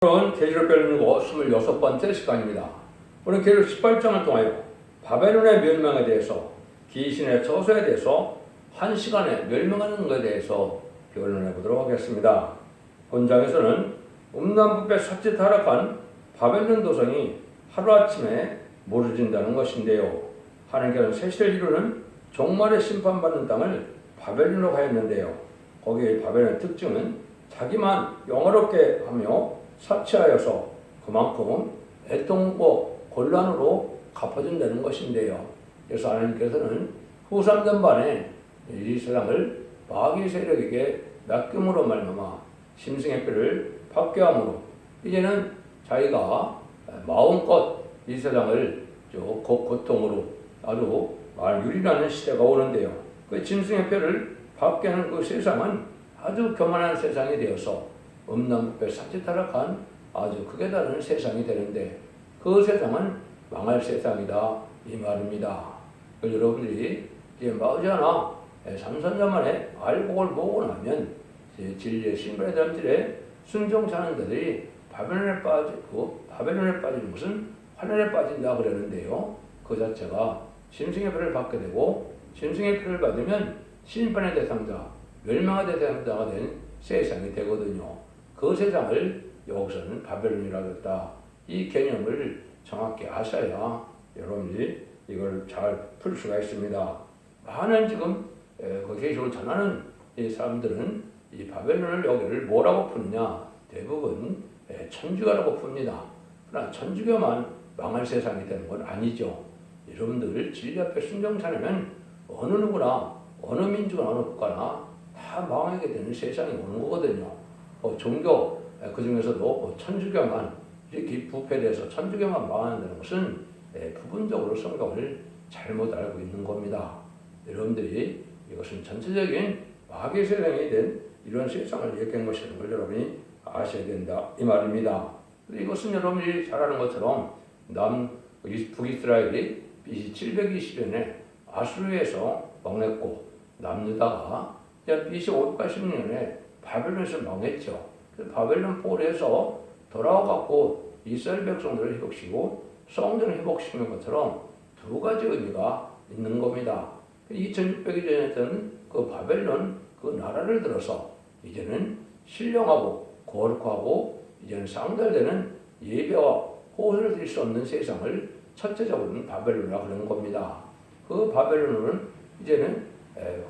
오늘은 계시록 별누고 26번째 시간입니다. 오늘 계시록 18장을 통하여 바벨론의 멸망에 대해서, 귀신의 저소에 대해서 1시간에 멸망하는 것에 대해서 변론해 보도록 하겠습니다. 본장에서는 음란부패 사치 타락한 바벨론 도성이 하루아침에 무너진다는 것인데요. 하나님께서는 새 시대를 이루는 종말의 심판받는 땅을 바벨론으로 하였는데요. 거기에 바벨론의 특징은 자기만 영화롭게 하며 사치하여서 그만큼 애통과 곤란으로 갚아준다는 것인데요. 그래서 하나님께서는 후삼 전반에 이 세상을 마귀 세력에게 맡김으로 말미암아 심승의 뼈를 받게 함으로 이제는 자기가 마음껏 이 세상을 고통으로 아주 유리라는 시대가 오는데요. 그 짐승의 뼈를 받게 하는 그 세상은 아주 교만한 세상이 되어서 음란부패 사치 타락한 아주 극에 다른 세상이 되는데, 그 세상은 망할 세상이다 이 말입니다. 여러분들이 이제 머지않아 3, 4년 만에 알곡을 보고 나면 진리의 신분에 대한 질에 순종하는 자들이 바벨론에 빠지는 것은 환란에 빠진다 그러는데요. 그 자체가 짐승의 표를 받게 되고, 짐승의 표를 받으면 심판의 대상자, 멸망의 대상자가 된 세상이 되거든요. 그 세상을 여기서는 바벨론이라고 했다. 이 개념을 정확히 아셔야 여러분들이 이걸 잘 풀 수가 있습니다. 많은 지금 그 계시록을 전하는 이 사람들은 이 바벨론을 여기를 뭐라고 푸느냐? 대부분 천주교라고 풉니다. 그러나 천주교만 망할 세상이 되는 건 아니죠. 여러분들 진리 앞에 순종하면 어느 누구나, 어느 민족이나 어느 국가나 다 망하게 되는 세상이 오는 거거든요. 종교 그 중에서도 천주교만 이렇게 부패돼서 천주교만 망한다는 것은 부분적으로 성경을 잘못 알고 있는 겁니다. 여러분들이 이것은 전체적인 마귀 세상이 된 이런 세상을 얘기한 것이라는 걸 여러분이 아셔야 된다 이 말입니다. 이것은 여러분이 잘 아는 것처럼 북이스라엘이 BC 720년에 아수르에서 망했고, 남유다가 BC 580년에 바벨론에서 망했죠. 바벨론 포로에서 돌아와갖고 이스라엘 백성들을 회복시키고 성전을 회복시키는 것처럼 두 가지 의미가 있는 겁니다. 2600년 전에는 그 바벨론 그 나라를 들어서 이제는 신령하고 거룩하고 이제는 상달되는 예배와 호소를 드릴 수 없는 세상을 첫째적으로는 바벨론이라고 그러는 겁니다. 그 바벨론은 이제는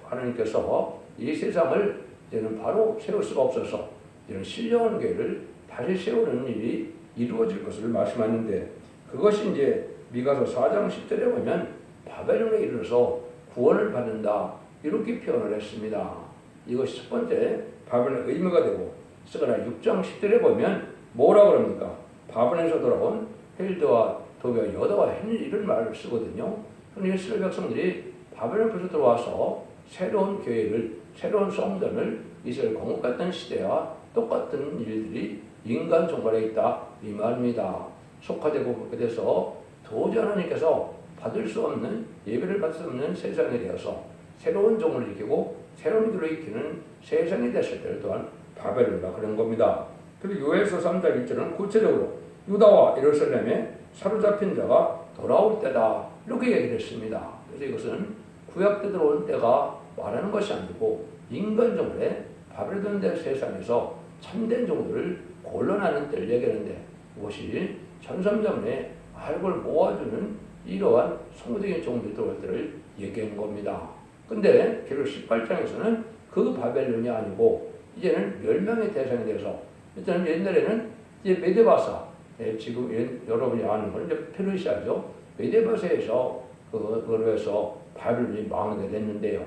하나님께서 이 세상을 이제는 바로 세울 수가 없어서 이런 신령한 교회를 다시 세우는 일이 이루어질 것을 말씀하는데, 그것이 이제 미가서 4장 10절에 보면 바벨론에 이르러서 구원을 받는다 이렇게 표현을 했습니다. 이것이 첫 번째 바벨론의 의미가 되고, 그러나 6장 10절에 보면 뭐라고 그럽니까? 바벨론에서 돌아온 헬드와 도비와 여다와 이런 말을 쓰거든요. 그런데 이스라엘 백성들이 바벨론에서 들어와서 새로운 교회를, 새로운 성전을 이스라엘 건국했던 시대와 똑같은 일들이 인간 종말에 있다 이 말입니다. 속화되고 그렇게 돼서 도저히 하나님께서 받을 수 없는, 예배를 받을 수 없는 세상이 되어서 새로운 종을 일으키고 새로운 길을 일으키는 세상이 됐을 때를 또한 바벨론이라 그런 겁니다. 그리고 요엘서 3장 1절은 구체적으로 유다와 예루살렘에 사로잡힌 자가 돌아올 때다 이렇게 얘기를 했습니다. 그래서 이것은 구약 때 들어온 때가 말하는 것이 아니고 인간 종말에 바벨론 대 세상에서 참된 종들을 곤란하는 때를 얘기하는데, 그것이 천삼자문에 알고를 모아주는 이러한 성도적인 종들이 들어올 때를 얘기한 겁니다. 근데 계시록 18장에서는 그 바벨론이 아니고 이제는 멸망의 대상이 돼서, 일단 옛날에는 이제 메데바사, 지금 여러분이 아는 건 이제 페르시아죠. 메데바사에서 그걸로 해서 바벨론이 망하게 됐는데요.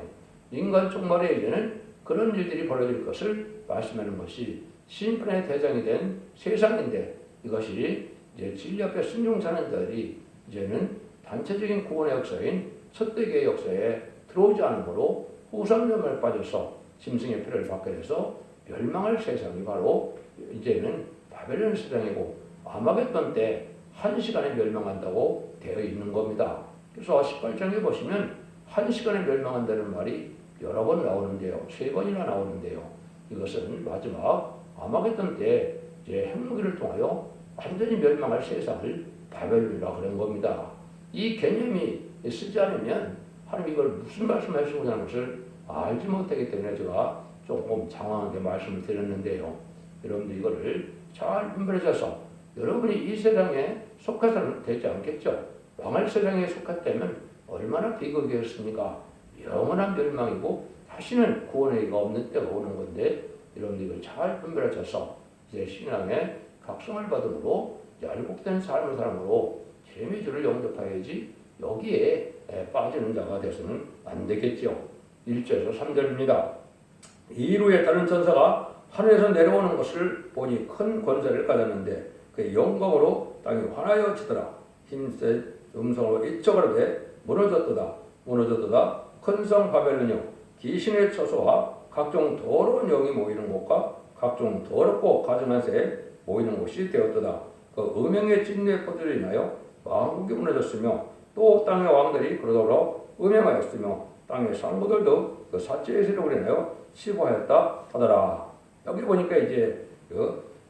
인간 종말에 이제는 그런 일들이 벌어질 것을 말씀하는 것이 심판의 대상이 된 세상인데, 이것이 이제 진리 앞에 순종하는 자들이 이제는 단체적인 구원의 역사인 첫대교의 역사에 들어오지 않으므로 후삼점에 빠져서 짐승의 표를 받게 돼서 멸망할 세상이 바로 이제는 바벨론 세상이고, 아마겟돈 때 1시간에 멸망한다고 되어 있는 겁니다. 그래서 18장에 보시면 1시간에 멸망한다는 말이 여러 번 나오는데요. 3번이나 나오는데요. 이것은 마지막 아마겟돈 때 이제 핵무기를 통하여 완전히 멸망할 세상을 바벨론이라 그런 겁니다. 이 개념이 쓰지 않으면 하나님 이걸 무슨 말씀하시고자 하는 것을 알지 못하기 때문에 제가 조금 장황하게 말씀을 드렸는데요. 여러분들 이거를 잘 분별하셔서 여러분이 이 세상에 속해서는 되지 않겠죠. 왕할 세상에 속했다면 얼마나 비극이었습니까? 영원한 멸망이고 다시는 구원의 의가 없는 때가 오는 건데 여러분들 이걸 잘 분별하셔서 이제 신앙의 각성을 받음으로 알곡된 삶을 사람으로 재미주를 영접해야지 여기에 빠지는 자가 되서는 안 되겠죠. 1절에서 3절입니다. 이후에 다른 천사가 하늘에서 내려오는 것을 보니 큰 권세를 가졌는데 그의 영광으로 땅이 환하여 지더라. 힘센 음성으로 이쪽으로되 무너졌도다. 큰 성 바벨론이요 귀신의 처소와 각종 더러운 영이 모이는 곳과 각종 더럽고 가증한 새 모이는 곳이 되었도다. 그 음행의 찐뇌 퍼즐로 인하여 왕국이 무너졌으며 또 땅의 왕들이 그러더러 음행하였으며 땅의 상부들도 그 사체의 세력으로 인하여 치부하였다 하더라. 여기 보니까 이제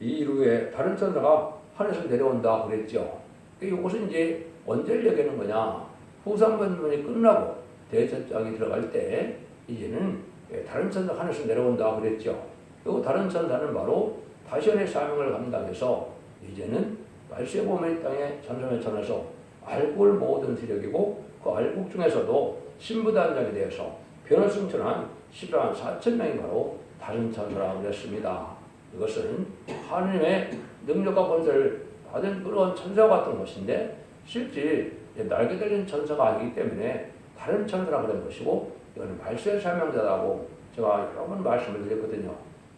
이 이후에 다른 천사가 하늘에서 내려온다 그랬죠. 이것은 이제 언제 얘기하는 거냐? 후상반문이 끝나고 대천장이 들어갈 때 이제는 다른 천사가 하늘에서 내려온다 그랬죠. 그 다른 천사는 바로 다시언의 사명을 감당해서 이제는 말세보의 땅에 전선에 전해서 알곡을 모든 세력이고 그 알곡 중에서도 신부단장에 대해서 변을 승천한 10만 4천 명이 바로 다른 천사라고 그랬습니다. 이것은 하나님의 능력과 권세를 받은 그런 천사 같은 것인데 실제 날개 달린 천사가 아니기 때문에 다른 천사라고 그런 것이고 이거는 말세의 사명자라고 제가 여러 번 말씀을 드렸거든요.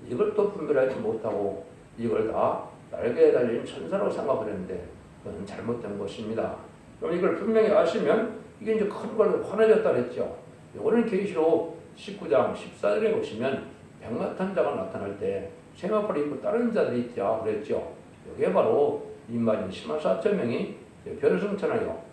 이걸 또 분별하지 못하고 이걸 다 날개에 달린 천사라고 생각을 했는데 그건 잘못된 것입니다. 그럼 이걸 분명히 아시면 이게 이제 큰 걸로 환해졌다 그랬죠. 이거는 계시록 19장 14절에 보시면 백마탄자가 나타날 때 세마포를 입고 다른 자들이 있자 그랬죠. 이게 바로 인마인 10만 4천 명이 별승천하여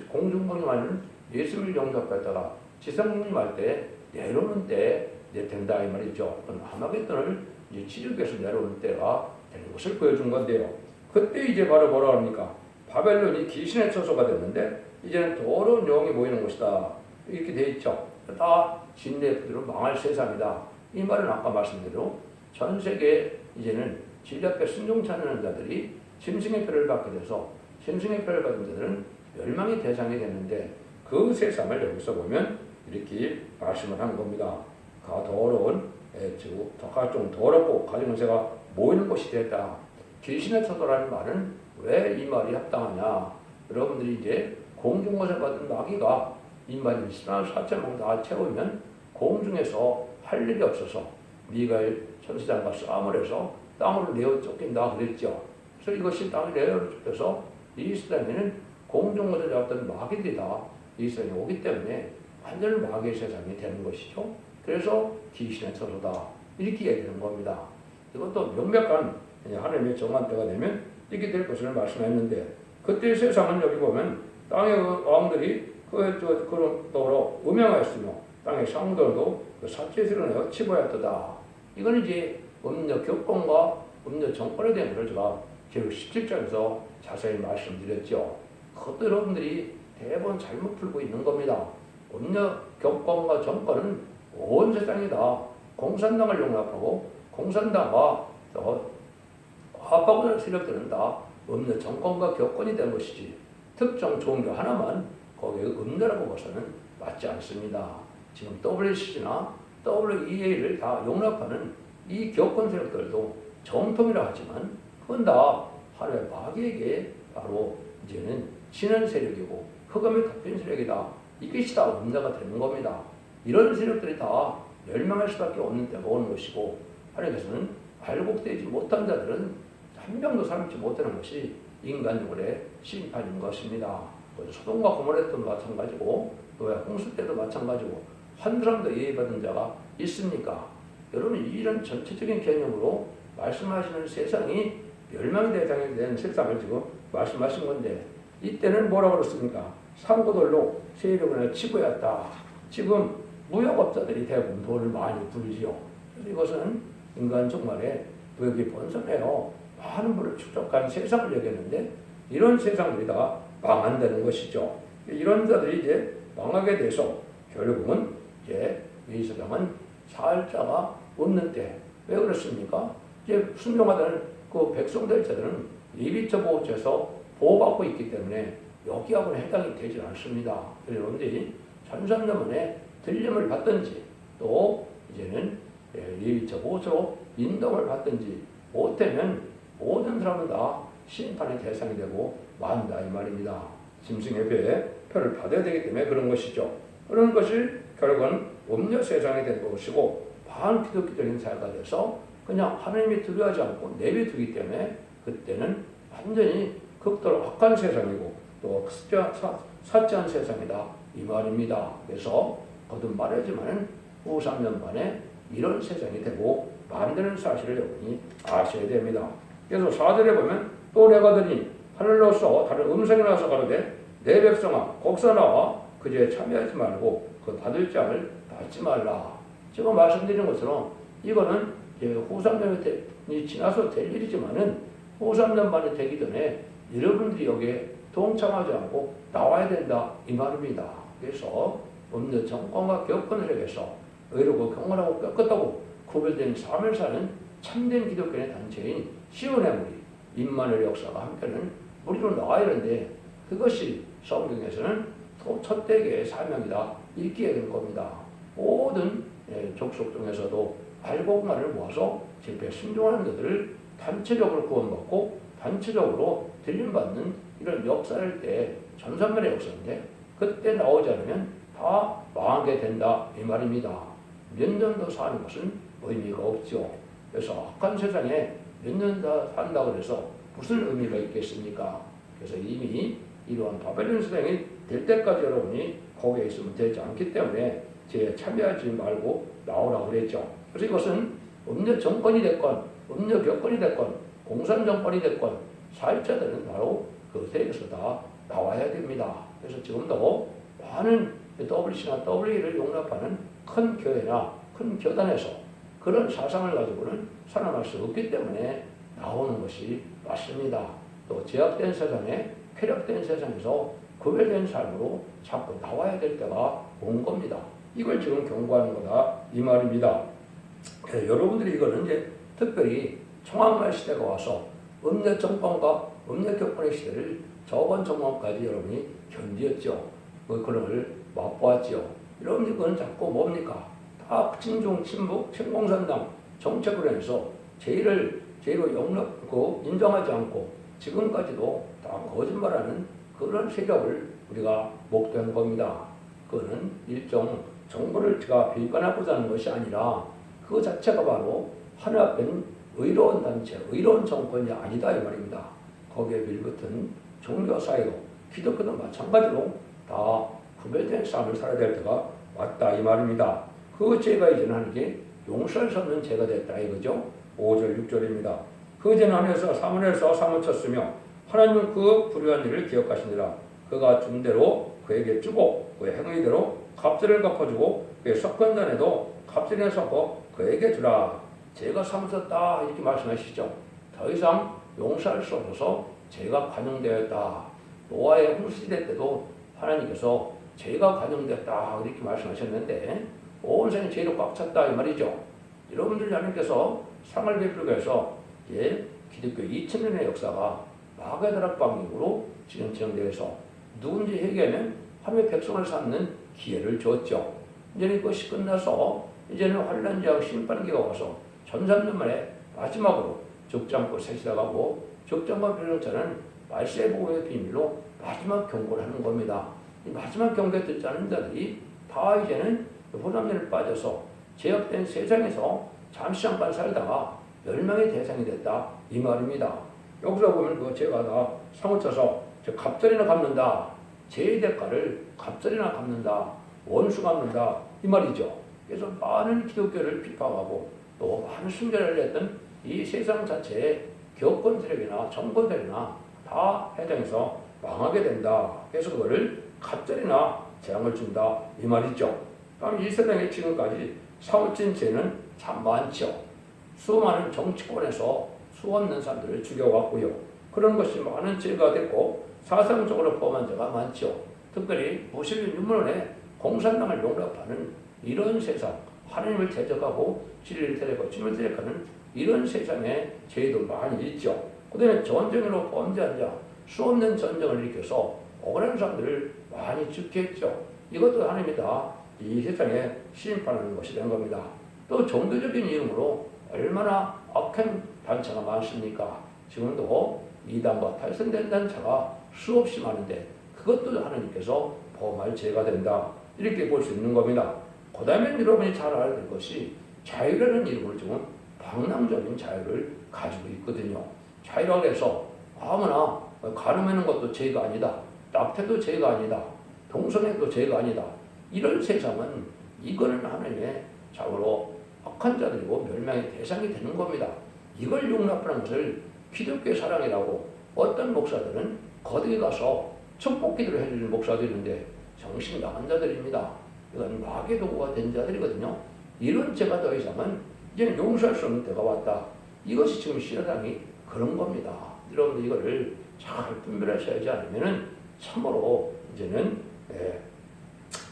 공중공임하는 예수를 영접했다가 지성공임할 때 내려오는 때 된다 이 말이죠. 그건 하마겟돈을 이제 치르기에서 내려오는 때가 되는 것을 보여준 건데요. 그때 이제 바로 뭐라 합니까? 바벨론이 귀신의 처소가 됐는데 이제는 더러운 영이 모이는 곳이다. 이렇게 돼 있죠. 다 진리의 부대로 망할 세상이다. 이 말은 아까 말씀대로 전 세계 이제는 진리 앞에 순종치 않는 자들이 짐승의 표를 받게 돼서 짐승의 표를 받은 자들은 멸망의 대상이 됐는데 그 세상을 여기서 보면 이렇게 말씀을 한 겁니다. 더러운 각종 더럽고 가진 것가 모이는 곳이 됐다. 귀신의 처소라는 말은 왜 이 말이 합당하냐? 여러분들이 이제 공중것을 받은 마귀가 인마인 10만 4천 명 다 채우면 공중에서 할 일이 없어서 미가엘 천사장과 싸움을 해서 땅으로 내어 쫓긴다 그랬죠. 그래서 이것이 땅에 내어 쫓겨서 이스라엘에는 공중것을 잡던 마귀들이 다 이스라엘에 오기 때문에 완전 마귀의 세상이 되는 것이죠. 그래서 귀신의 처소다 이렇게 얘기하는 겁니다. 이것도 명백한 하나님의 정한 때가 되면 이렇게 될 것을 말씀했는데 그때 세상은 여기 보면 땅의 왕들이 그런 음행하였으며 땅의 상들도 그 사체스러운 내어 치부하였다. 이건 이제 음녀 격권과 음녀 정권에 대한 것을 제가 계속 17장에서 자세히 말씀드렸죠. 그것도 여러분들이 대부분 잘못 풀고 있는 겁니다. 음녀 격권과 정권은 온 세상이 다 공산당을 용납하고 공산당과 화합하고자 세력들은 다 음녀 정권과 격권이 된 것이지 특정 종교 하나만 거기에 음녀라고 봐서는 맞지 않습니다. 지금 WCG나 WEA를 다 용납하는 이 격권 세력들도 정통이라 하지만 그건 다 하나님의 마귀에게 바로 이제는 신은 세력이고 흑암에 덮인 세력이다. 이것이 다 음녀가 되는 겁니다. 이런 세력들이 다 멸망할 수밖에 없는 때가 오는 것이고 하나님께서는 발곡되지 못한 자들은 한 명도 살지 못하는 것이 인간적으로의 심판인 것입니다. 소돔과 고모라 때도 마찬가지고 노아 홍수 때도 마찬가지고 한 사람도 예의받은 자가 있습니까? 여러분 이런 전체적인 개념으로 말씀하시는 세상이 멸망의 대상이 된 세상을 지금 말씀하신 건데 이때는 뭐라고 그랬습니까? 상고들로 세력을 치부했다. 지금 무역업자들이 대부분 돈을 많이 불지요. 그래서 이것은 인간 종말의 무역이 번성해요. 많은 부를 축적한 세상을 얘기했는데 이런 세상들이 다 망한다는 것이죠. 이런 자들이 이제 망하게 돼서 결국은 이제 이 세상은 살자가 없는 때. 왜 그렇습니까? 이제 순종하다는 그 백성들 자들은 예비처 보호처에서 보호받고 있기 때문에 여기하고는 해당이 되지 않습니다. 여러분들이 1300년에 들림을 받든지 또 이제는 예비처 보호처로 인정을 받든지 못하면 모든 사람은 다 심판의 대상이 되고 만다 이 말입니다. 짐승의 표를 받아야 되기 때문에 그런 것이죠. 그런 것이 결국은 음녀 세상이 된 것이고 반기독교적인 사회가 돼서 그냥 하나님이 두려워하지 않고 내비두기 때문에 그때는 완전히 극도로 악한 세상이고 또 사치한 세상이다 이 말입니다. 그래서 거듭 말하지만 후 3년 만에 이런 세상이 되고 만드는 사실을 여러분이 아셔야 됩니다. 그래서 4절에 보면 또 내가 들으니 하늘로서 다른 음성이 나서 가로되 내 백성아 곡사 나와 그제에 참여하지 말고 그 받을 장을 받지 말라. 제가 말씀드린 것처럼 이거는 후 3년이 지나서 될 일이지만은 후 3년 만에 되기 전에 여러분들이 여기에 동참하지 않고 나와야 된다 이 말입니다. 그래서 없는 정권과 격권을 해서 의롭고 경건하고 깨끗하고 구별된 삶을 사는 참된 기독교의 단체인 시온의 무리 임마누엘 역사가 함께는 무리로 나와야 하는데 그것이 성경에서는 첫대계의 사명이다 이렇게 된 겁니다. 모든 족속 중에서도 알곡만을 모아서 집회에 순종하는 자들을 단체적으로 구원받고 단체적으로 들림받는 이런 역사를 때 전산면의 역사인데 그때 나오지 않으면 다 망하게 된다 이 말입니다. 몇 년 더 사는 것은 의미가 없죠. 그래서 악한 세상에 몇 년 더 산다고 해서 무슨 의미가 있겠습니까? 그래서 이미 이러한 바벨론 세상이 될 때까지 여러분이 거기에 있으면 되지 않기 때문에 제 참여하지 말고 나오라고 그랬죠. 그래서 이것은 음녀 정권이 됐건 음녀 격권이 됐건 공산 정권이 됐건 사회자들은 바로 그 세계에서 다 나와야 됩니다. 그래서 지금도 많은 WC나 WE를 용납하는 큰 교회나 큰 교단에서 그런 사상을 가지고는 살아날 수 없기 때문에 나오는 것이 맞습니다. 또 제약된 세상에 쾌락된 세상에서 구별된 삶으로 자꾸 나와야 될 때가 온 겁니다. 이걸 지금 경고하는 거다 이 말입니다. 여러분들이 이거는 이제 특별히 청왕말 시대가 와서 음녀 정권과 음녀 격권의 시대를 저번 정권까지 여러분이 견디었죠. 그런 걸 맛보았죠. 여러분들 그건 자꾸 뭡니까? 다 친중, 친북, 친공산당 정책으로 해서 제의로 용납하고 인정하지 않고 지금까지도 다 거짓말하는 그런 세력을 우리가 목도한 겁니다. 그거는 일종 정부를 제가 비판하고자 하는 것이 아니라 그 자체가 바로 하나뿐 의로운 단체, 의로운 정권이 아니다 이 말입니다. 거기에 밀붙은 종교사회도 기독교도 마찬가지로 다 구별된 삶을 살아야 될 때가 왔다 이 말입니다. 그 죄가 이제는 하는 게 용서할 수 없는 죄가 됐다 이거죠. 5절 6절입니다. 그 죄는 하늘에서 사문에서 사무쳤으며 하나님은 그 불의한 일을 기억하시니라. 그가 준 대로 그에게 주고 그의 행위대로 값들을 갚아주고 그의 석권단에도 값들을 섞어 그에게 주라. 죄가 사무쳤다 이렇게 말씀하시죠. 더 이상 용서할 수 없어서 죄가 관용되었다. 노아의 홍수시대 때도 하나님께서 죄가 관용됐다 이렇게 말씀하셨는데 온 세상이 죄로 꽉 찼다 이 말이죠. 여러분들 하나님께서 상을 베풀기 위해서 기독교 2000년의 역사가 마가다락 방식으로 지금 진행되어서 누군지 회개하면 하나님의 백성을 쌓는 기회를 줬죠. 이제는 그것이 끝나서 이제는 환란지하고 심판기가 와서 1300년 만에 마지막으로 적장고 세시다가고 적장과 변호차는 말세의 보호의 비밀로 마지막 경고를 하는 겁니다. 이 마지막 경고에 듣지 않은 자들이 다 이제는 호남전에 빠져서 제약된 세상에서 잠시 잠깐 살다가 멸망의 대상이 됐다 이 말입니다. 여기서 보면 그 죄가 다 사무쳐서 갑절이나 갚는다. 죄의 대가를 갑절이나 갚는다. 원수 갚는다 이 말이죠. 그래서 많은 기독교를 비판하고 또 많은 순결을 했던 이 세상 자체에 격권 세력이나 정권 세력이나 다 해당해서 망하게 된다. 그래서 그거를 갑절이나 재앙을 준다 이 말이죠. 그럼 이 세상에 지금까지 사무친 죄는 참 많죠. 수많은 정치권에서 수없는 사람들을 죽여왔고요. 그런 것이 많은 죄가 됐고 사상적으로 범한 죄가 많죠. 특별히 무슬림 유물론에 공산당을 용납하는 이런 세상, 하나님을 대적하고 진리를 대적하고 주님을 대적하는 이런 세상에 죄도 많이 있죠. 그 다음에 전쟁으로 범죄한 자, 수없는 전쟁을 일으켜서 억울한 사람들을 많이 죽게 했죠. 이것도 하나님이 다 이 세상에 심판하는 것이 된 겁니다. 또 종교적인 이름으로 얼마나 악한 단체가 많습니까? 지금도 이단과 탈선된 단체가 수없이 많은데 그것도 하나님께서 범할 죄가 된다. 이렇게 볼 수 있는 겁니다. 그 다음에 여러분이 잘 알아야 될 것이 자유라는 이름으로 지금 방랑적인 자유를 가지고 있거든요. 자유라고 해서 아무나 가늠하는 것도 죄가 아니다. 낙태도 죄가 아니다. 동성애도 죄가 아니다. 이런 세상은 이거는 하나님의 자고로 악한 자들이고 멸망의 대상이 되는 겁니다. 이걸 용납하는 것을 기독교의 사랑이라고 어떤 목사들은 거기에 가서 축복기도를 해주는 목사들이 있는데 정신 나간 자들입니다. 이건 마귀의 도구가 된 자들이거든요. 이런 죄가 더 이상은 이제는 용서할 수 없는 때가 왔다. 이것이 지금 신앙이 그런 겁니다. 여러분들 이거를 잘 분별하셔야지 않으면은 참으로 이제는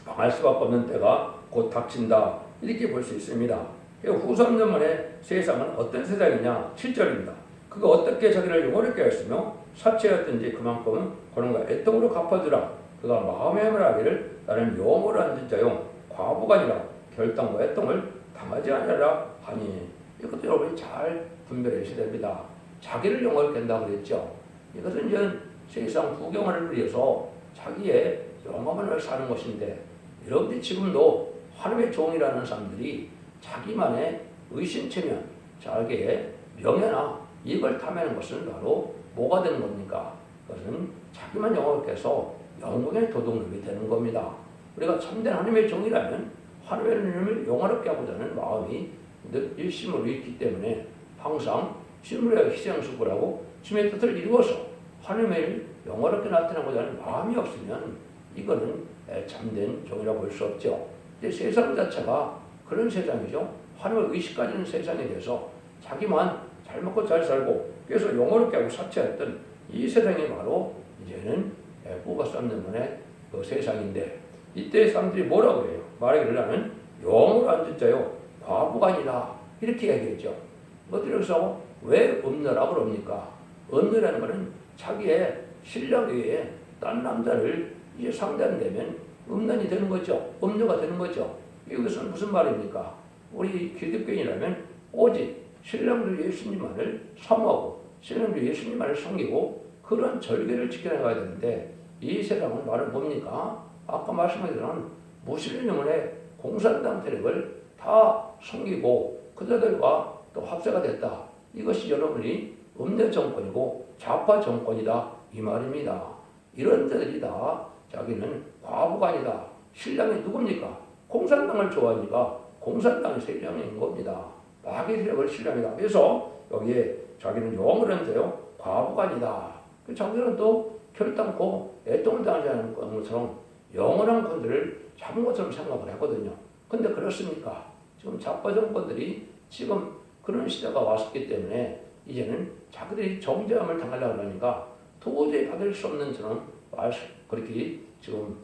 망할 수밖에 없는 때가 곧 닥친다. 이렇게 볼 수 있습니다. 후삼전만의 세상은 어떤 세상이냐? 7절입니다. 그가 어떻게 자기를 영원하게 하였으며 사체였든지 그만큼 그런가 애통으로 갚아주라. 그가 마음에 말하기를 나는 영원을 앉은 자요 과부가 아니라 결단과 애통을 당하지 않으라 하니 이것도 여러분이 잘 분별하셔야 됩니다. 자기를 영원하게 한다 그랬죠. 이것은 이제 세상 구경을 위해서 자기의 영원을 사는 것인데 여러분들이 지금도 하나님의 종이라는 사람들이 자기만의 의심체면 자기의 명예나 이익을 탐하는 것은 바로 뭐가 되는 겁니까? 그것은 자기만 영원하게 해서 영광의 도둑놈이 되는 겁니다. 우리가 참된 하나님의 종이라면 하나님의 이름을 영원하게 하고자 하는 마음이 늘 일심으로 있기 때문에 항상 주님을 희생수고라고 주님의 뜻을 이루어서 하나님의 영원하게 나타나고자 하는 마음이 없으면 이거는 참된 종이라고 볼 수 없죠. 세상 자체가 그런 세상이죠. 하나님을 의식가지는 세상에 대해서 자기만 잘 먹고 잘 살고 그래서 영원하게 하고 사치했던 이 세상이 바로 이제는 부가 쌓는 분의 그 세상인데 이때 사람들이 뭐라고 해요? 말하기를 나는 영원을 앉은 자요 과부가 아니라 이렇게 얘기했죠. 어디서 왜 없느라고 그럽니까? 없느라는 것은 자기의 신랑 외에 딴 남자를 이제 상대한다면 음란이 되는 거죠. 음녀가 되는 거죠. 이것은 무슨 말입니까? 우리 기독교인이라면 오직 신랑도 예수님만을 사모하고 신랑도 예수님만을 섬기고 그런 절개를 지켜나가야 되는데 이 세상은 말은 뭡니까? 아까 말씀하신 무슬림 영혼의 공산당 세력을 다 섬기고 그자들과 또 합세가 됐다. 이것이 여러분이 음녀 정권이고 좌파 정권이다 이 말입니다. 이런 자들이 다 자기는 과부가 아니다. 신랑이 누굽니까? 공산당을 좋아하니까 공산당의 세력인 겁니다. 마귀 세력을 신랑이다. 그래서 여기에 자기는 영을 한대요. 과부가 아니다. 자기는 또 결단코 애통을 당하지 않은 것처럼 영원한 권들을 잡은 것처럼 생각을 했거든요. 근데 그렇습니까? 지금 좌파 정권들이 지금 그런 시대가 왔기 때문에 이제는 자기들이 정죄함을 당하려고 하니까 도저히 받을 수 없는 저는 그렇게 지금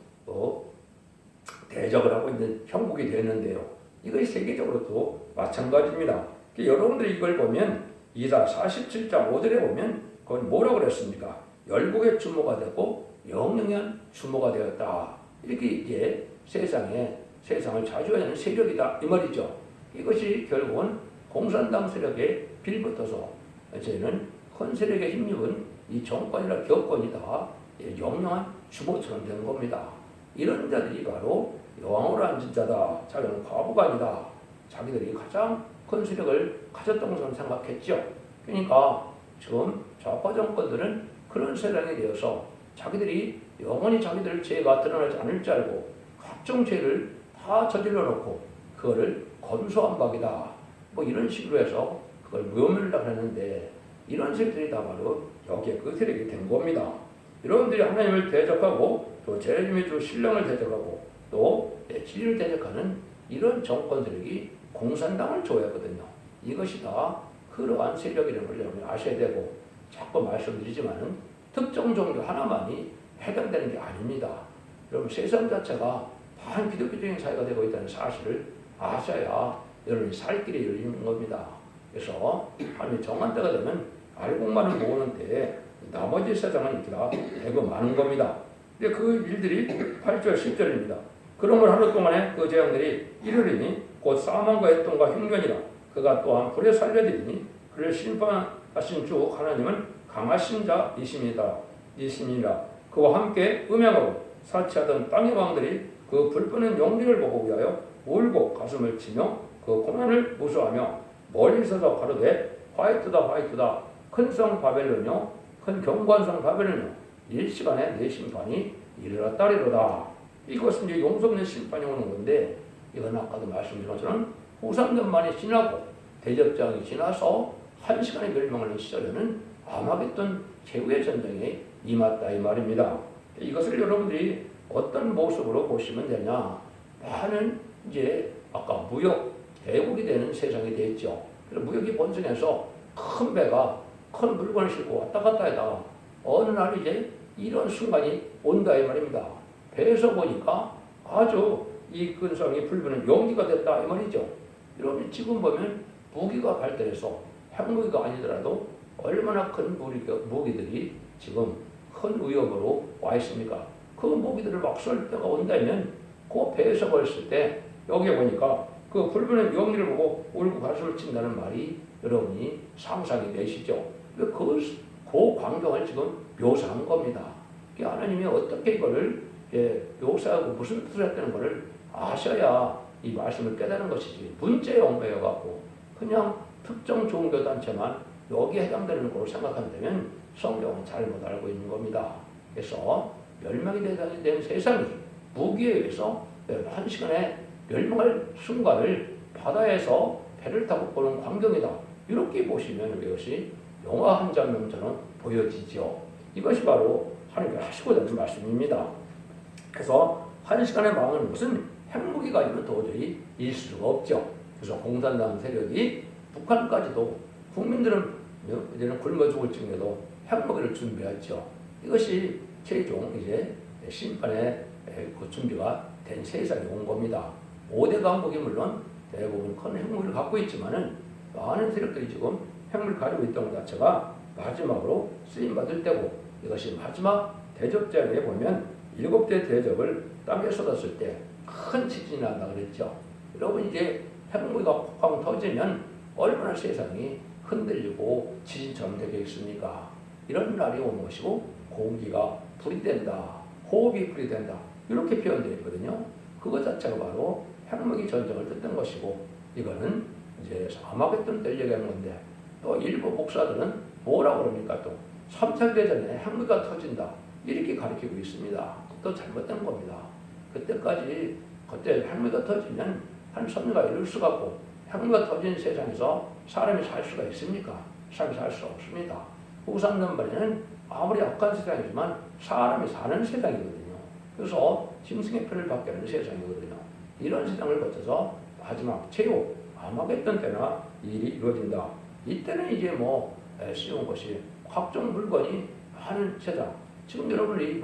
대적을 하고 있는 형국이 되는데요. 이것이 세계적으로도 마찬가지입니다. 여러분들이 이걸 보면 이사 47장 5절에 보면 그건 뭐라고 그랬습니까? 열국의 주모가 되고 영영한 주모가 되었다. 이렇게 이제 세상을 자주하는 세력이다 이 말이죠. 이것이 결국은 공산당 세력에 빌붙어서 저희는 큰 세력에 힘입은 이 정권이나 기업권이 다 영영한 주모처럼 되는 겁니다. 이런 자들이 바로 여왕으로 앉은 자다. 자기는 과부가 아니다. 자기들이 가장 큰 세력을 가졌던 것으로 생각했죠. 그러니까 지금 좌파 정권들은 그런 세상에 대해서 자기들이 영원히 자기들 죄가 드러나지 않을 줄 알고 각종 죄를 다 저질러 놓고 그거를 검소한 박이다. 뭐 이런 식으로 해서 그걸 무효멸하려고 했는데 이런 세력들이 다 바로 여기에 그 세력이 된 겁니다. 여러분들이 하나님을 대적하고 또 제자님의 주 신령을 대적하고 또 진리를 대적하는 이런 정권 세력이 공산당을 좋아했거든요. 이것이 다 그러한 세력이라는 걸 여러분이 아셔야 되고, 자꾸 말씀드리지만은 특정 종교 하나만이 해당되는 게 아닙니다. 여러분 세상 자체가 반기독교적인 사회가 되고 있다는 사실을 아셔야 여러분이 살 길이 열리는 겁니다. 그래서 하나님이 정한 때가 되면 알곡만을 모으는 때에 나머지 세상은 이렇게다 대거 많은 겁니다. 근데 그 일들이 8절 10절입니다. 그러므로 하루 동안에 그 재앙들이 이르리니 곧 사망과 애통과 흉년이라. 그가 또한 불에 살려드리니 그를 심판하신 주 하나님은 강하신 자이십니다. 그와 함께 음행하고 사치하던 땅의 왕들이 그 불붙는 용기를 보고 위하여 울고 가슴을 치며 그 고난을 무수하며 멀리서서 가로되 화이트다 화이트다 큰 성 바벨론이요 큰 경관성 바벨론이요 일시간에 내 심판이 이르렀다리로다. 이것은 이제 용서 없는 심판이 오는 건데, 이건 아까도 말씀드린 것처럼 후삼년만이 지나고 대접장이 지나서 1시간의 멸망하는 시절에는 아마겟돈 최후의 전쟁에 임했다 이 말입니다. 이것을 여러분들이 어떤 모습으로 보시면 되냐? 많은 이제 아까 무역 대국이 되는 세상이 됐죠. 그래서 무역이 번성해서 큰 배가 큰 물건을 싣고 왔다 갔다 하다가 어느 날 이제 이런 순간이 온다 이 말입니다. 배에서 보니까 아주 이 근성이 불붙는 용기가 됐다 이 말이죠. 여러분 지금 보면 무기가 발달해서 핵무기가 아니더라도 얼마나 큰 무기들이 지금 큰 위협으로 와 있습니까? 그 무기들을 막 쏠 때가 온다면 그 배에서 벌었을 때 여기 보니까 그 불붙는 용기를 보고 울고 가슴을 친다는 말이 여러분이 상상이 되시죠? 그 광경을 지금 묘사한 겁니다. 하나님이 어떻게 이거를 묘사하고 무슨 뜻을 했다는 것을 아셔야 이 말씀을 깨달은 것이지, 문제에 얽매여갖고 그냥 특정 종교단체만 여기에 해당되는 걸로 생각한다면 성경은 잘못 알고 있는 겁니다. 그래서 멸망이 된 세상이 무기에 의해서 1시간에 멸망할 순간을 바다에서 배를 타고 보는 광경이다. 이렇게 보시면 이것이 영화 한 장면처럼 보여지죠. 이것이 바로 하나님께서 하시고 있는 말씀입니다. 그래서 1시간에 망하는 것은 핵무기가 아니면 도저히 있을 수가 없죠. 그래서 공산당 세력이 북한까지도 국민들은 이제는 굶어 죽을 징에도 핵무기를 준비했죠. 이것이 최종 이제 심판의 그 준비가 된 세상이 온 겁니다. 5대 강국이 물론 대부분 큰 핵무기를 갖고 있지만은 많은 세력들이 지금 핵무기를 가지고 있던 것 자체가 마지막으로 쓰임받을 때고, 이것이 마지막 대접장에 보면 7대 대접을 땅에 쏟았을 때 큰 지진이 난다 그랬죠. 여러분 이제 핵무기가 팍팍 터지면 얼마나 세상이 흔들리고 지진처럼 되겠습니까? 이런 날이 오는 것이고, 공기가 불이 된다, 호흡이 불이 된다, 이렇게 표현되어 있거든요. 그것 자체가 바로 핵무기 전쟁을 뜻한 것이고, 이거는 이제 아마겟돈 때 얘기하는 건데, 또 일부 목사들은 뭐라고 그럽니까? 또 3차 대전에 핵무기가 터진다 이렇게 가르치고 있습니다. 또 잘못된 겁니다. 그때 핵무기가 터지면 한 선류가 이룰 수가 없고, 핵무기가 터진 세상에서 사람이 살 수가 있습니까? 사람이 살 수 없습니다. 후삼년반에는 아무리 약한 세상이지만 사람이 사는 세상이거든요. 그래서 짐승의 표를 받게 하는 세상이거든요. 이런 세상을 거쳐서 마지막 최후 아마겟돈 때나 일이 이루어진다. 이때는 이제 쉬운 것이 각종 물건이 많은 세상. 지금 여러분이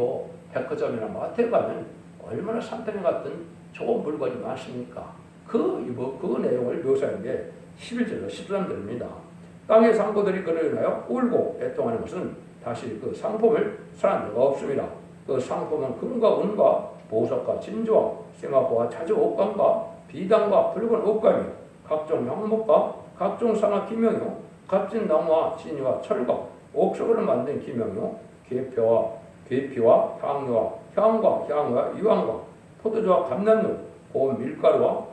백화점이나 마트에 가면 얼마나 산더미 같은 좋은 물건이 많습니까? 그 내용을 묘사한 게 11절로 13절입니다. 땅의 상고들이 그로 인하여 울고 애통하는 것은 다시 그 상품을 사는 데가 없습니다. 그 상품은 금과 은과 보석과 진주와 생화과 자주 옷감과 비단과 붉은 옷감이 각종 향목과 각종 상화 기명이요 값진 나무와 진이와 철과 옥석으로 만든 기명이요 계피와 향료와 향과 유황과 포도주와 감람류 고운 밀가루와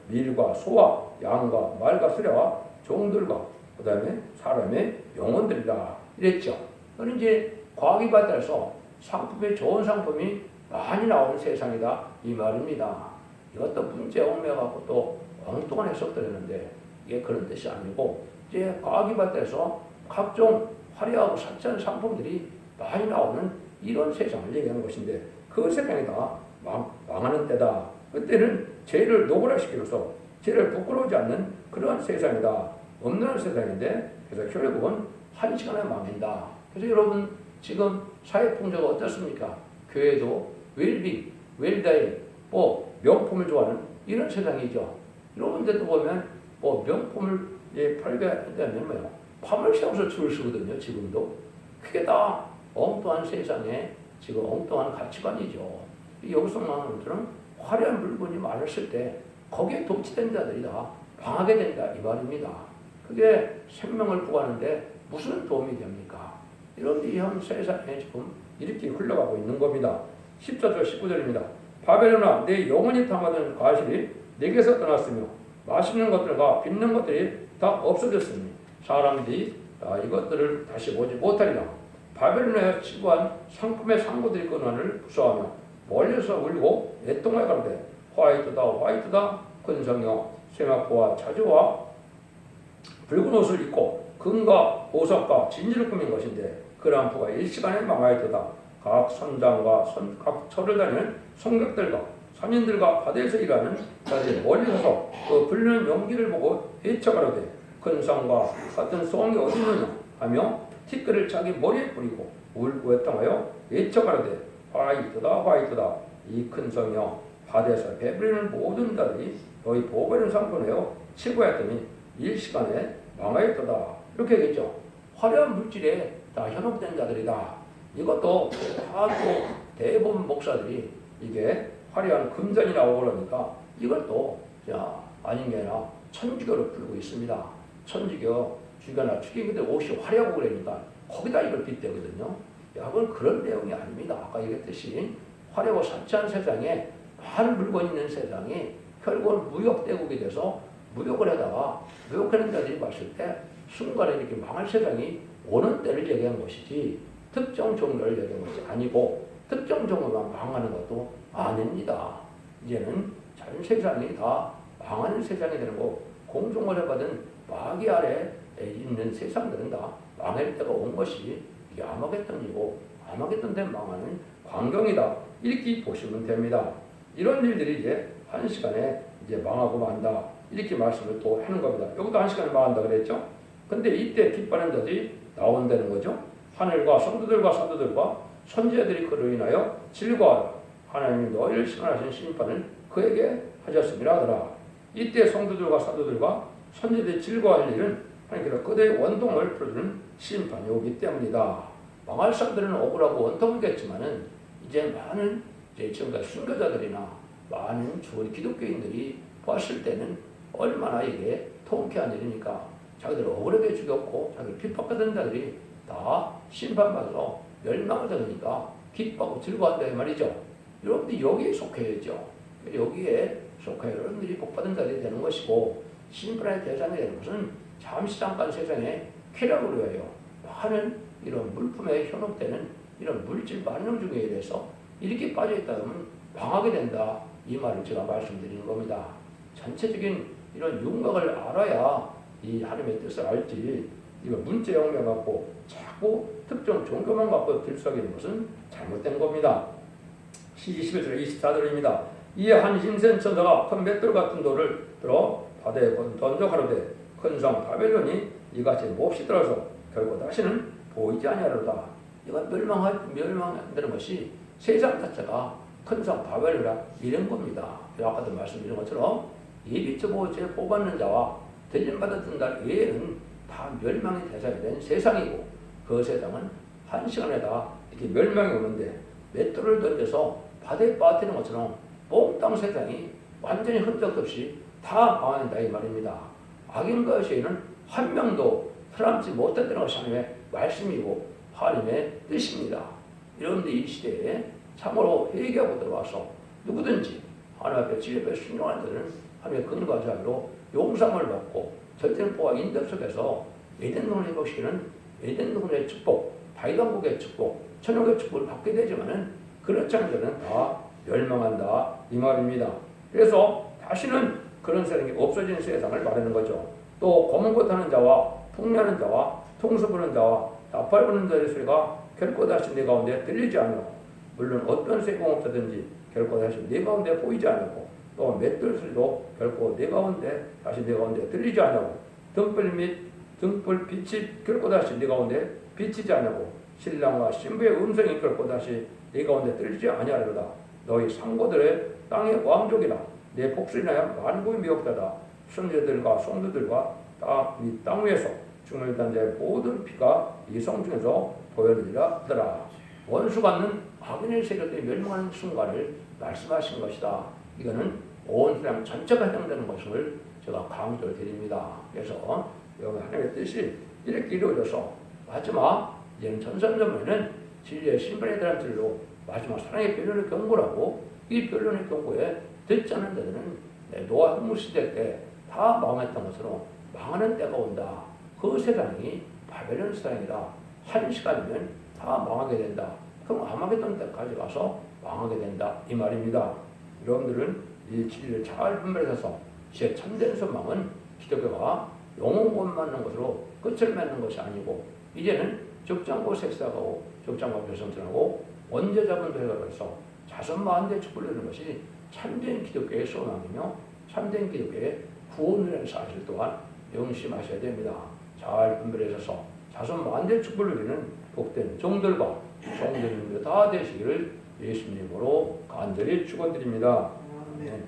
밀과 소와 양과 말과 수레와 종들과 그 다음에 사람의 영혼들이다 이랬죠. 그건 이제 과학이 발달해서 상품이 좋은 상품이 많이 나오는 세상이다 이 말입니다. 이것도 문제 얽매여갖고 또 엉뚱한 해석들 했는데 이게 그런 뜻이 아니고, 이제 과학이 발달해서 각종 화려하고 사치한 상품들이 많이 나오는 이런 세상을 얘기하는 것인데, 그 세상이 다 망하는 때다. 그때는 죄를 노골화시키면서 죄를 부끄러워하지 않는 그러한 세상이다. 없는 세상인데 그래서 결국은 한 시간에 망한다. 그래서 여러분 지금 사회풍조가 어떻습니까? 교회도 웰빙, 웰다잉, 뭐 명품을 좋아하는 이런 세상이죠. 여러분들도 보면 뭐 명품을 팔려면 뭐요? 밤을 새워서 줄을 서거든요. 지금도. 그게 다 엉뚱한 세상에 지금 엉뚱한 가치관이죠. 여기서 말하는 것들은 화려한 물건이 많았을 때 거기에 도취된 자들이 다 망하게 된다 이 말입니다. 그게 생명을 구하는데 무슨 도움이 됩니까? 이런 현 세상에 지금 이렇게 흘러가고 있는 겁니다. 14절 19절입니다. 바벨론아 내 영혼이 탐하던 과실이 내게서 떠났으며 맛있는 것들과 빚는 것들이 다 없어졌으니 사람들이 이것들을 다시 보지 못하리라. 바벨론에 치부한 상품의 상고들이 그 난을 부수하며 멀리서 울고 애통하여 가로되 화이트다 화이트다 큰 성여 세마포와 자주와 붉은 옷을 입고 금과 보석과 진주를 꾸민 것인데 그 람프가 일시간에 망하였도다. 각 선장과 각 철을 다니는 성벽들과 선인들과 바다에서 일하는 자들이 멀리서 그 불리는 연기를 보고 헤쳐가로되 큰 성과 같은 송이 어디 있느냐 하며 티끌을 자기 머리에 뿌리고 울고 애통하여 헤쳐가로되 화이트다 화이트다 이 큰 성이여 바다에서 배부리는 모든 자들이 너희 보배를 상권하여 치고했더니 일시간에 망하였도다. 이렇게 되겠죠. 화려한 물질에 다 현혹된 자들이다. 이것도 다 또 대부분 목사들이 이게 화려한 금전이 나오고 그러니까 이것도 아닌 게 아니라 천주교로 풀고 있습니다. 천주교 주교나 추기교들 옷이 화려하고 그러니까 거기다 이걸 빗대거든요. 그건 그런 내용이 아닙니다. 아까 얘기했듯이 화려하고 사치한 세상에 많은 물건이 있는 세상이 결국은 무역대국이 돼서 무역을 하다가 무역하는 자들이 봤을 때 순간에 이렇게 망할 세상이 오는 때를 얘기한 것이지 특정 종교를 얘기한 것이 아니고 특정 종교가 망하는 것도 아닙니다. 이제는 전 세상이 다 망하는 세상이 되는 거고 공중을 받은 마귀 아래 있는 세상들은 다 망할 때가 온 것이 이게 아마겟돈이고 아마겟돈 때 망하는 광경이다. 이렇게 보시면 됩니다. 이런 일들이 이제 한 시간에 이제 망하고 만다. 이렇게 말씀을 또 하는 겁니다. 여기도 한 시간에 망한다 그랬죠? 근데 이때 기뻐하는 자들이 나온다는 거죠. 하늘과 성도들과 사도들과 선지자들이 그로 인하여 즐거워하라. 하나님이 너희를 심판하신 심판을 그에게 하셨음이라 하더라. 이때 성도들과 사도들과 선지자들이 즐거워할 일은 하나님께서 그들의 원통을 풀어주는 심판이 오기 때문이다. 망할 사람들은 억울하고 원통이겠지만은 이제 많은 지금까지 순교자들이나 많은 죽은 기독교인들이 봤을 때는 얼마나 이게 통쾌한 일이니까 자기들을 억울하게 죽였고 자기를 핍박하던 자들이 다 심판받아서 멸망을 당하니까 기뻐하고 즐거워한다 이 말이죠. 여러분들이 여기에 속해야죠. 여기에 속해 여러분들이 복받은 자들이 되는 것이고 심판의 대상이 되는 것은 잠시 잠깐 세상에 쾌락을 위하여 많은 이런 물품에 현혹되는 이런 물질 만능 중에 대해서 이렇게 빠져있다면 망하게 된다. 이 말을 제가 말씀드리는 겁니다. 전체적인 이런 윤곽을 알아야 이 하나님의 뜻을 알지 이거 문제 영역 갖고 자꾸 특정 종교만 갖고 들썩이는 것은 잘못된 겁니다. 21절 24절입니다. 이에 한 흰센 천사가 큰 맷돌 같은 돌을 들어 바다에 던져 가로되 큰 성 바벨론이 이같이 몹시 들어서 결국 다시는 보이지 아니하리로다. 이건 멸망되는 것이 세상 자체가 큰 성 바벨론이라 이런 겁니다. 아까도 말씀드린 것처럼 이 미처보호죄 보받는 자와 대진받았던 자 외에는 다 멸망의 대상이 된 세상이고 그 세상은 한 시간에 다 이렇게 멸망이 오는데 맷돌을 던져서 바다에 빠뜨리는 것처럼 몽땅 세상이 완전히 흔적 없이 다 망한다 이 말입니다. 악인과 죄인은 한 명도 살아남지 못한다는 것이 하나님의 말씀이고 하나님의 뜻입니다. 이런데 이 시대에 참으로 회개하고 들어와서 누구든지 하나님 앞에 진리 앞에 순종하는 자들은 하나님의 근과 자비로 용서함을 받고 절대포와 인덕 속에서 에덴동을 회복시키는 에덴동의 축복, 다윗왕국의 축복, 천국의 축복을 받게 되지만은 그렇지 않은 자는 다 멸망한다 이 말입니다. 그래서 다시는 그런 세상이 없어지는 세상을 말하는 거죠. 또 검은 것 하는 자와 풍냐는 자와 통수 부는 자와 나팔 부는 자의 소리가 결코 다시 내 가운데 들리지 않고 물론 어떤 세공업자든지 결코 다시 내 가운데 보이지 않고 또 맷돌 소리도 결코 내 가운데 다시 내 가운데 들리지 않고 등불 및 등불 빛이 결코 다시 네 가운데 비치지 아니하고 신랑과 신부의 음성이 결코 다시 네 가운데 들리지 아니하리로다. 너희 상고들의 땅의 왕족이라 내 복수를 인하여 만국이 미혹되다. 순례들과 성도들과 땅 위에서 죽음을 단 자의 모든 피가 이 성 중에서 보여지리라 하더라. 원수 받는 악인의 세력들이 멸망하는 순간을 말씀하신 것이다. 이거는 온 세상 전체가 해당되는 것을 제가 강조를 드립니다. 그래서 여기 하나님의 뜻이 이렇게 이루어져서 마지막 이제는 전선전에는 진리의 신분에 대한 진리로 마지막 사랑의 변론을 경고하고 이 변론의 경고에 듣지 않는 자들은 노아 흑물 시대 때 다 망했던 것으로 망하는 때가 온다. 그 세상이 바벨론 세상이다. 한 시간이면 다 망하게 된다. 그럼 아마게돈 때까지 가서 망하게 된다. 이 말입니다. 여러분들은 이 진리를 잘 분별해서 제 참된 소망은 기독교가 영혼 구원받는 것으로 끝을 맺는 것이 아니고 이제는 적장고 색사하고 적장고 교성전하고 원죄자분도 해가면서 자손만대 축복을 누리는 것이 참된 기독교의 소망이며 참된 기독교의 구원이라는 사실 또한 명심하셔야 됩니다. 잘 분별해서 자손만대 축복을 누리는 복된 종들과 성도님들 다 되시기를 예수님으로 간절히 축원드립니다. 아멘.